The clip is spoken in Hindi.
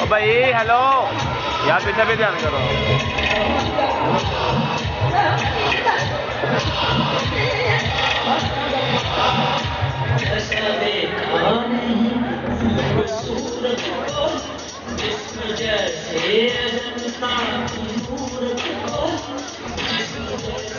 भाई हेलो यार, पीछे भी ध्यान करो। ऐसा देखा नहीं खूबसूरत को, जिस्म जैसे अजंता की मूरत को, जिस्म जैसे